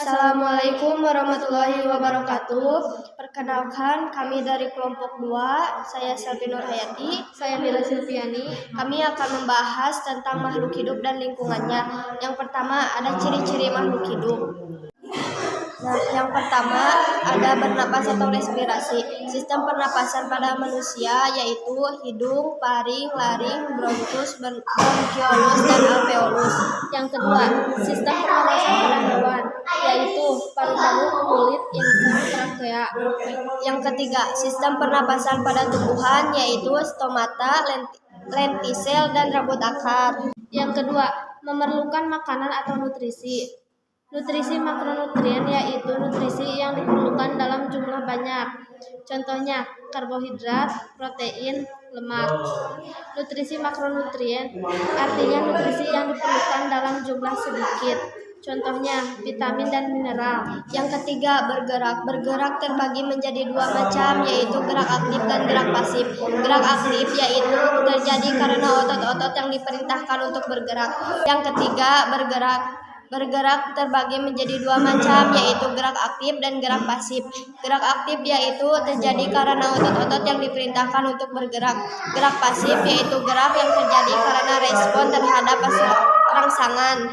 Assalamualaikum warahmatullahi wabarakatuh. Perkenalkan, kami dari kelompok 2, saya Selvi Nurhayati. Saya Mila Silviani. Kami akan membahas tentang makhluk hidup dan lingkungannya. Yang pertama, ada ciri-ciri makhluk hidup. Yang pertama ada bernapas atau respirasi. Sistem pernapasan pada manusia yaitu hidung, paring, laring, bronkus, bronkiolus, dan alveolus. Yang kedua, sistem pernapasan pada hewan yaitu paru-paru, kulit, insang, trakea. Yang ketiga, sistem pernapasan pada tumbuhan yaitu stomata, lentisel, dan rambut akar. Yang kedua, memerlukan makanan atau nutrisi. Nutrisi makronutrien yaitu nutrisi yang diperlukan dalam jumlah banyak. Contohnya, karbohidrat, protein, lemak. Nutrisi makronutrien artinya nutrisi yang diperlukan dalam jumlah sedikit. Contohnya, vitamin dan mineral. Yang ketiga, bergerak. Bergerak terbagi menjadi dua macam, yaitu gerak aktif dan gerak pasif. Gerak aktif yaitu terjadi karena otot-otot yang diperintahkan untuk bergerak. Yang ketiga, bergerak. Bergerak terbagi menjadi dua macam, yaitu gerak aktif dan gerak pasif. Gerak aktif yaitu terjadi karena otot-otot yang diperintahkan untuk bergerak. Gerak pasif yaitu gerak yang terjadi karena respon terhadap rangsangan.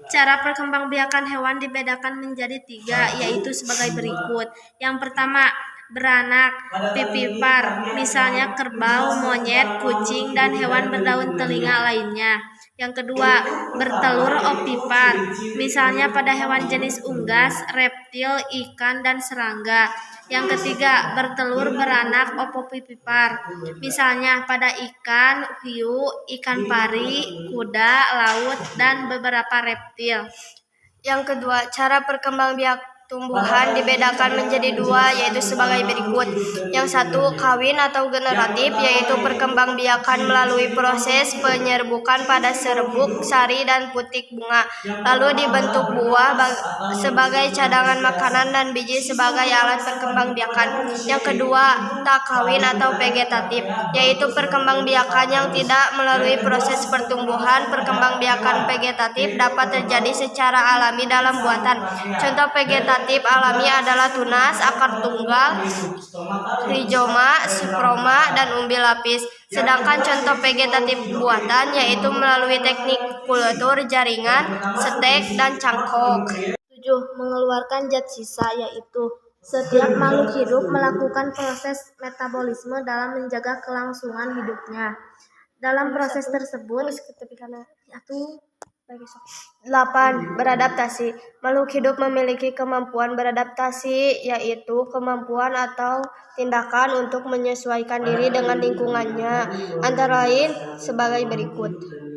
Cara perkembangbiakan hewan dibedakan menjadi 3, yaitu sebagai berikut. Yang pertama, beranak, vivipar, misalnya kerbau, monyet, kucing, dan hewan berdaun telinga lainnya. Yang kedua, bertelur ovipar, misalnya pada hewan jenis unggas, reptil, ikan, dan serangga. Yang ketiga, bertelur beranak ovovivipar, misalnya pada ikan, hiu, ikan pari, kuda, laut, dan beberapa reptil. Yang kedua, cara perkembangbiakan tumbuhan dibedakan menjadi 2, yaitu sebagai berikut. Yang satu, kawin atau generatif, yaitu perkembangbiakan melalui proses penyerbukan pada serbuk, sari, dan putik bunga. Lalu dibentuk buah sebagai cadangan makanan dan biji sebagai alat perkembangbiakan. Yang kedua, tak kawin atau vegetatif, yaitu perkembangbiakan yang tidak melalui proses pertumbuhan. Perkembangbiakan vegetatif dapat terjadi secara alami dalam buatan. Contoh vegetatif alami adalah tunas, akar tunggal, rizoma, sperma, dan umbi lapis. Sedangkan contoh vegetatif buatan yaitu melalui teknik kultur, jaringan, stek, dan cangkok. 7. Mengeluarkan zat sisa, yaitu setiap makhluk hidup melakukan proses metabolisme dalam menjaga kelangsungan hidupnya. Dalam proses tersebut, 8. Beradaptasi. Makhluk hidup memiliki kemampuan beradaptasi, yaitu kemampuan atau tindakan untuk menyesuaikan diri dengan lingkungannya, antara lain sebagai berikut.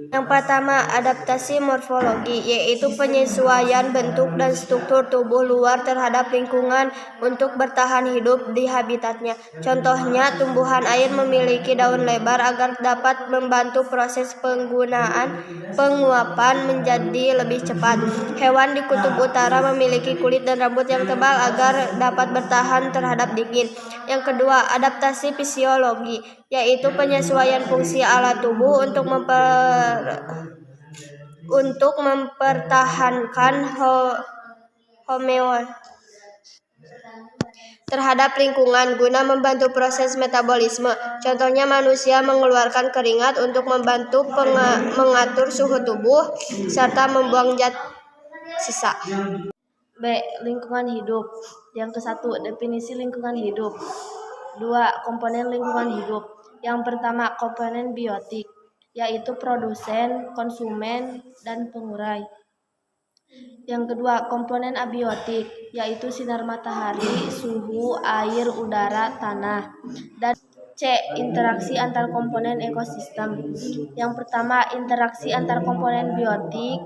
Yang pertama, adaptasi morfologi, yaitu penyesuaian bentuk dan struktur tubuh luar terhadap lingkungan untuk bertahan hidup di habitatnya. Contohnya, tumbuhan air memiliki daun lebar agar dapat membantu proses penguapan menjadi lebih cepat. Hewan di kutub utara memiliki kulit dan rambut yang tebal agar dapat bertahan terhadap dingin. Yang kedua, adaptasi fisiologi, yaitu penyesuaian fungsi alat tubuh untuk mempertahankan homeostasis terhadap lingkungan guna membantu proses metabolisme. Contohnya, manusia mengeluarkan keringat untuk membantu mengatur suhu tubuh serta membuang zat sisa. B. Lingkungan hidup. Yang ke-1, definisi lingkungan hidup. 2. Komponen lingkungan hidup. Yang pertama, komponen biotik, yaitu produsen, konsumen, dan pengurai. Yang kedua, komponen abiotik, yaitu sinar matahari, suhu, air, udara, tanah. Dan C. Interaksi antar komponen ekosistem. Yang pertama, interaksi antar komponen biotik,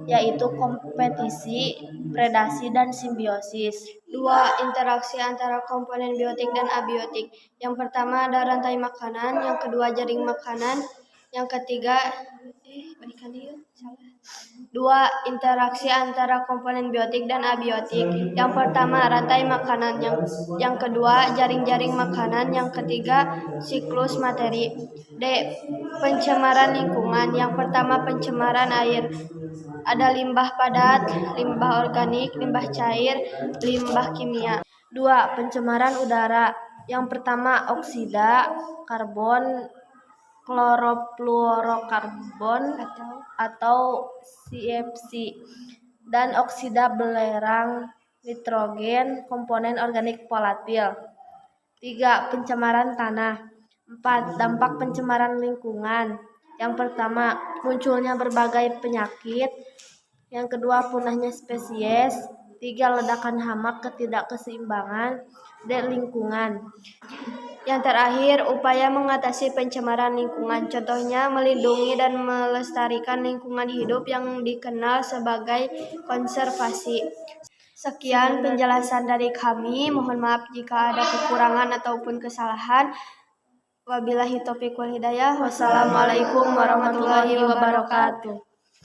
yaitu kompetisi, predasi, dan simbiosis. 2. Interaksi antara komponen biotik dan abiotik. Yang pertama ada rantai makanan, yang kedua jaring makanan, yang ketiga 2. Interaksi antara komponen biotik dan abiotik. Yang pertama rantai makanan, yang kedua jaring-jaring makanan, yang ketiga siklus materi. D. Pencemaran lingkungan. Yang pertama pencemaran air. Ada limbah padat, limbah organik, limbah cair, limbah kimia. 2. Pencemaran udara. Yang pertama oksida karbon, klorofluorokarbon atau CFC, dan oksida belerang, nitrogen, komponen organik volatil. 3. Pencemaran tanah. 4. Dampak pencemaran lingkungan. Yang pertama, munculnya berbagai penyakit. Yang kedua, punahnya spesies. 3. Ledakan hama, ketidakkeseimbangan lingkungan. Yang terakhir, upaya mengatasi pencemaran lingkungan. Contohnya, melindungi dan melestarikan lingkungan hidup yang dikenal sebagai konservasi. Sekian penjelasan dari kami. Mohon maaf jika ada kekurangan ataupun kesalahan. Wabillahi taufiq wal hidayah. Wassalamualaikum warahmatullahi wabarakatuh.